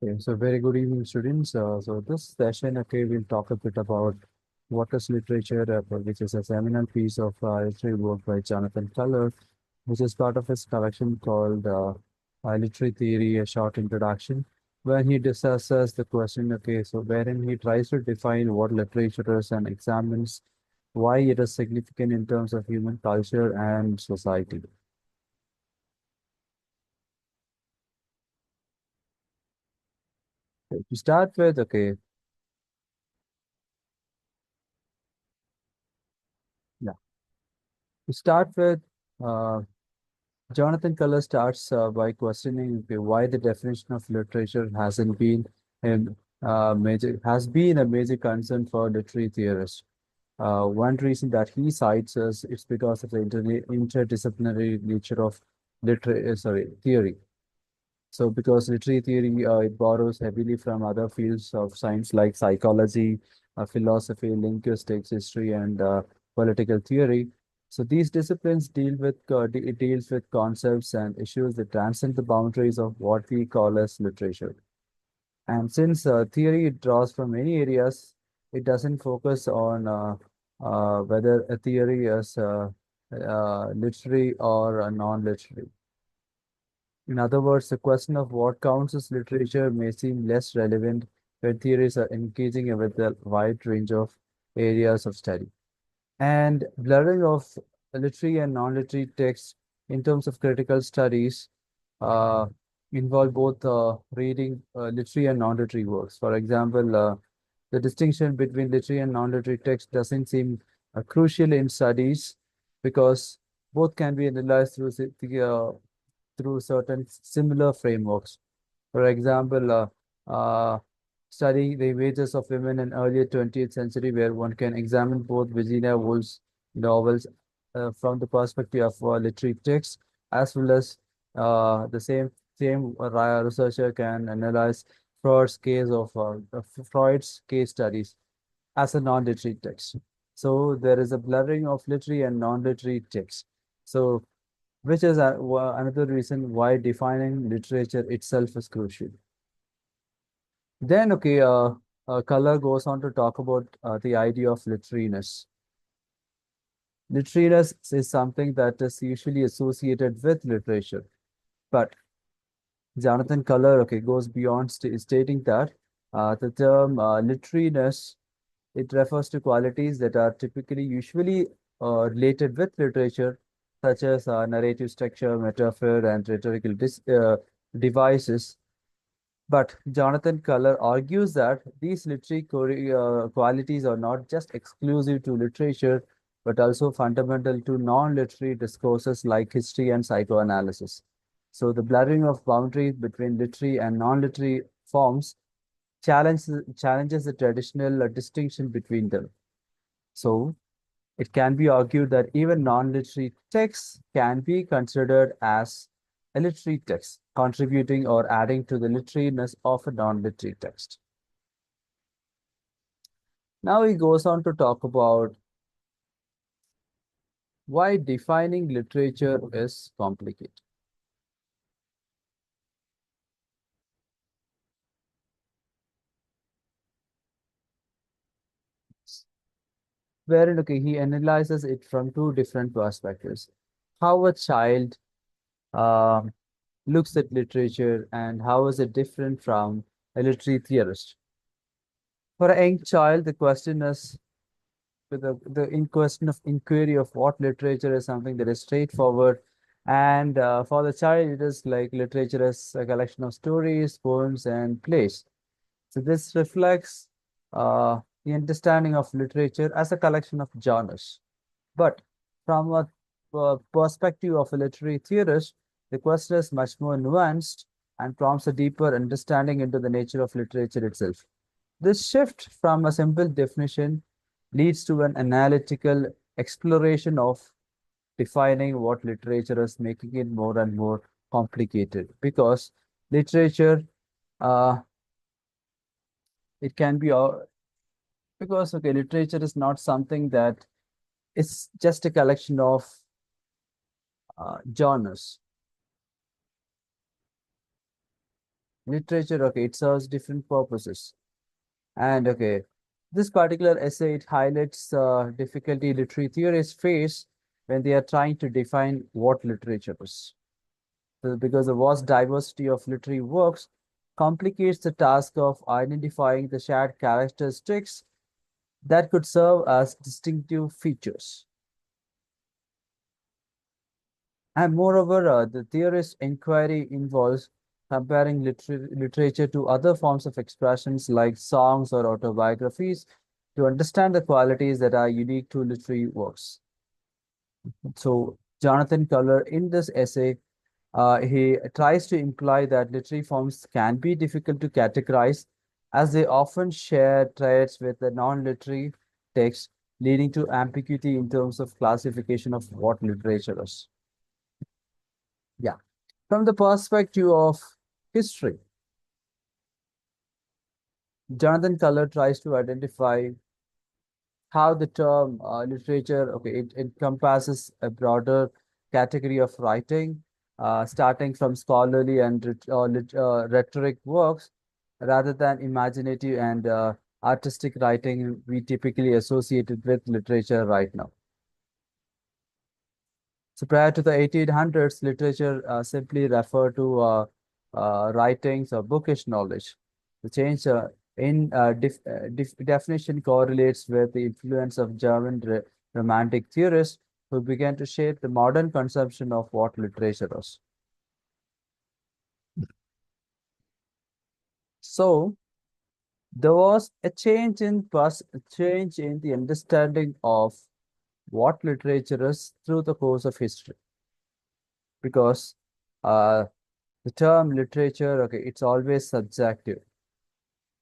Okay, so very good evening, students. So this session, okay, we'll talk a bit about what is literature, which is a seminal piece of literary work by Jonathan Culler, which is part of his collection called Literary Theory: A Short Introduction, where he discusses the question, okay, so wherein he tries to define what literature is and examines why it is significant in terms of human culture and society. Okay, to start with, okay, yeah, to start with. Uh, Jonathan Culler starts by questioning why the definition of literature has been a major concern for literary theorists. One reason that he cites is it's because of the interdisciplinary nature of theory. So, because literary theory it borrows heavily from other fields of science like psychology, philosophy, linguistics, history, and political theory. So, these disciplines it deals with concepts and issues that transcend the boundaries of what we call as literature. And since theory draws from many areas, it doesn't focus on whether a theory is literary or non-literary. In other words, the question of what counts as literature may seem less relevant when theories are engaging with a wide range of areas of study. And blurring of literary and non-literary texts in terms of critical studies uh, involve both reading literary and non-literary works. For example, the distinction between literary and non-literary text doesn't seem crucial in studies because both can be analyzed through certain similar frameworks. For example, studying the images of women in earlier 20th century, where one can examine both Virginia Woolf's novels from the perspective of literary text, as well as the same researcher can analyze Freud's case studies as a non-literary text. So there is a blurring of literary and non-literary text. So which is another reason why defining literature itself is crucial. Then, okay, Color goes on to talk about the idea of literariness. Literariness is something that is usually associated with literature, but Jonathan Color, okay, goes beyond stating that the term literariness it refers to qualities that are usually related with literature, such as narrative structure, metaphor, and rhetorical devices. But Jonathan Culler argues that these literary qualities are not just exclusive to literature, but also fundamental to non-literary discourses like history and psychoanalysis. So the blurring of boundaries between literary and non-literary forms challenges the traditional distinction between them. So it can be argued that even non-literary texts can be considered as a literary text, contributing or adding to the literariness of a non-literary text. Now he goes on to talk about why defining literature is complicated. Wherein, okay, he analyzes it from two different perspectives. How a child um, looks at literature and how is it different from a literary theorist. For a young child, the question is the in question of inquiry of what literature is something that is straightforward, and for the child, it is like literature is a collection of stories, poems, and plays. So this reflects the understanding of literature as a collection of genres. But from a perspective of a literary theorist, the question is much more nuanced and prompts a deeper understanding into the nature of literature itself. This shift from a simple definition leads to an analytical exploration of defining what literature is, making it more and more complicated because literature, uh, it can be because okay, literature is not something that it's just a collection of genres. literature, okay, it serves different purposes. And okay, this particular essay, it highlights difficulty literary theorists face when they are trying to define what literature is. So because the vast diversity of literary works complicates the task of identifying the shared characteristics that could serve as distinctive features. And moreover, the theorist inquiry involves comparing literature to other forms of expressions like songs or autobiographies to understand the qualities that are unique to literary works. So, Jonathan Culler, in this essay, he tries to imply that literary forms can be difficult to categorize as they often share traits with the non-literary text, leading to ambiguity in terms of classification of what literature is. Yeah. From the perspective of history, Jonathan Culler tries to identify how the term literature, okay, it encompasses a broader category of writing, starting from scholarly and rhetoric works, rather than imaginative and artistic writing we typically associated with literature right now. So prior to the 1800s, literature simply referred to writings or bookish knowledge. The change in definition correlates with the influence of German romantic theorists who began to shape the modern conception of what literature is. So there was a change in the understanding of what literature is through the course of history because uh, the term literature, okay, it's always subjective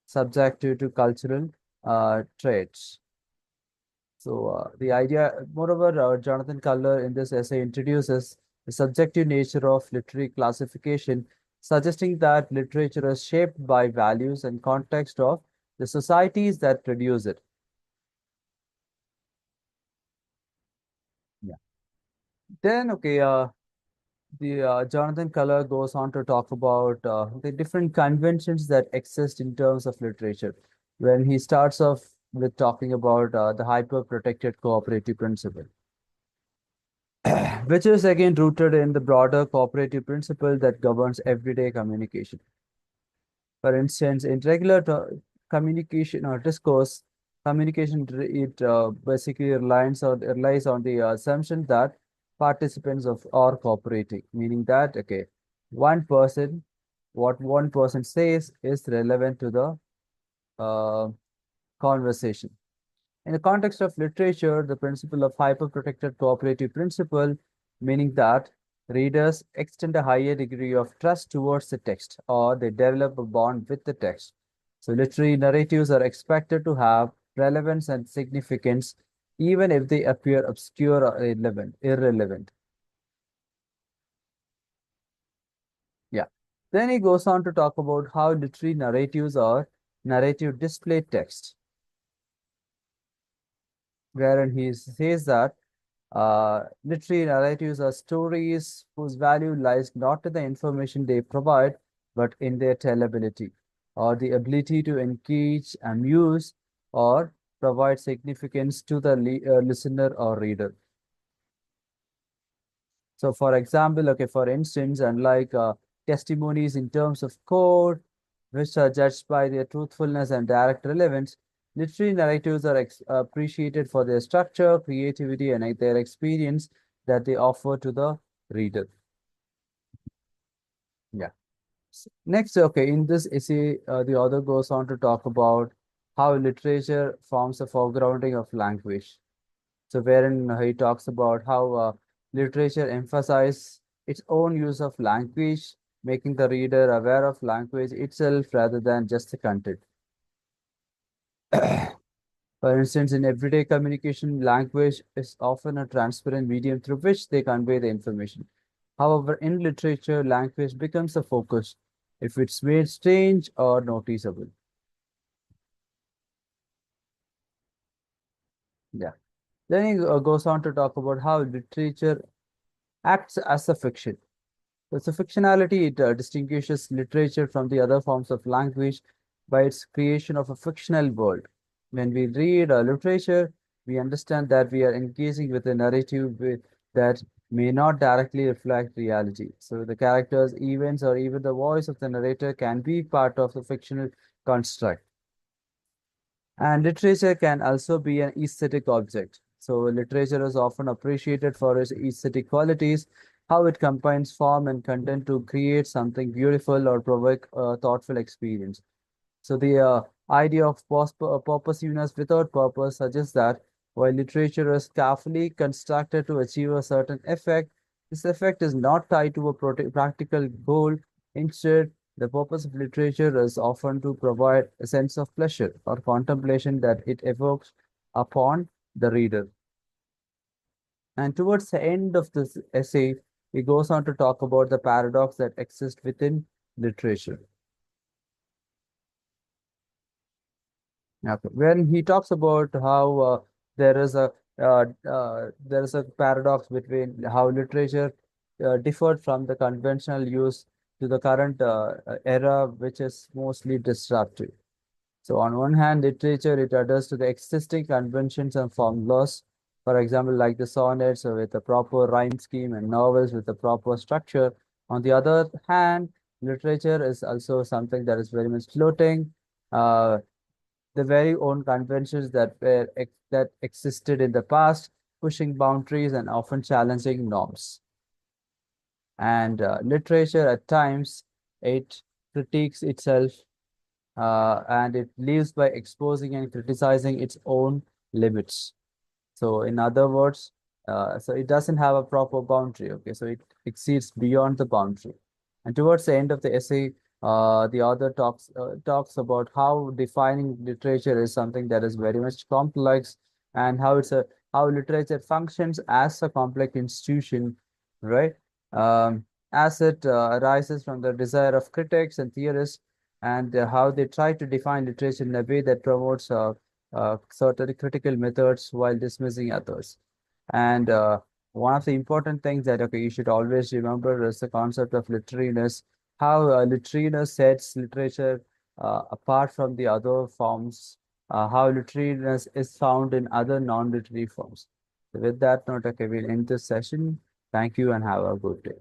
to cultural traits. So the idea, moreover, Jonathan Culler in this essay introduces the subjective nature of literary classification, suggesting that literature is shaped by values and context of the societies that produce it. Yeah. Then, okay, the Jonathan Culler goes on to talk about the different conventions that exist in terms of literature. When he starts off with talking about the hyper-protected cooperative principle, which is again rooted in the broader cooperative principle that governs everyday communication. For instance, in regular communication or discourse, communication it basically relies on the assumption that participants of are cooperating, meaning that okay, one person, what one person says is relevant to the uh, conversation. In the context of literature, the principle of hyperprotected cooperative principle, meaning that readers extend a higher degree of trust towards the text or they develop a bond with the text. So literary narratives are expected to have relevance and significance even if they appear obscure or irrelevant. Yeah. Then he goes on to talk about how literary narratives are narrative display text, wherein he says that literary narratives are stories whose value lies not in the information they provide, but in their tellability or the ability to engage, amuse, or provide significance to the listener or reader. So, for example, okay, for instance, unlike testimonies in terms of code, which are judged by their truthfulness and direct relevance, literary narratives are appreciated for their structure, creativity, and their experience that they offer to the reader. Yeah. Next, okay, in this essay, the author goes on to talk about how literature forms a foregrounding of language. So wherein he talks about how literature emphasizes its own use of language, making the reader aware of language itself rather than just the content. For instance, in everyday communication, language is often a transparent medium through which they convey the information. However, in literature, language becomes a focus if it's made strange or noticeable. Yeah. Then he goes on to talk about how literature acts as a fiction. So fictionality, it distinguishes literature from the other forms of language by its creation of a fictional world. When we read literature, we understand that we are engaging with a narrative that may not directly reflect reality. So the characters, events, or even the voice of the narrator can be part of the fictional construct. And literature can also be an aesthetic object. So, literature is often appreciated for its aesthetic qualities, how it combines form and content to create something beautiful or provoke a thoughtful experience. So, the idea of purposiveness without purpose suggests that while literature is carefully constructed to achieve a certain effect, this effect is not tied to a practical goal. Instead, the purpose of literature is often to provide a sense of pleasure or contemplation that it evokes upon the reader. And towards the end of this essay, he goes on to talk about the paradox that exists within literature. Okay. When he talks about how there is a there is a paradox between how literature differed from the conventional use to the current era, which is mostly disruptive. So on one hand, literature, it adheres to the existing conventions and formulas. For example, like the sonnets with a proper rhyme scheme and novels with a proper structure. On the other hand, literature is also something that is very much floating. The very own conventions that existed in the past, pushing boundaries and often challenging norms. And literature at times it critiques itself and it lives by exposing and criticizing its own limits. So, in other words, so it doesn't have a proper boundary. Okay, so it exceeds beyond the boundary. And towards the end of the essay, the author talks about how defining literature is something that is very much complex, and how literature functions as a complex institution, right? As it arises from the desire of critics and theorists, and how they try to define literature in a way that promotes certain critical methods while dismissing others. And one of the important things that you should always remember is the concept of literariness, how literariness sets literature apart from the other forms, how literariness is found in other non-literary forms. So with that note, okay, we'll end this session. Thank you and have a good day.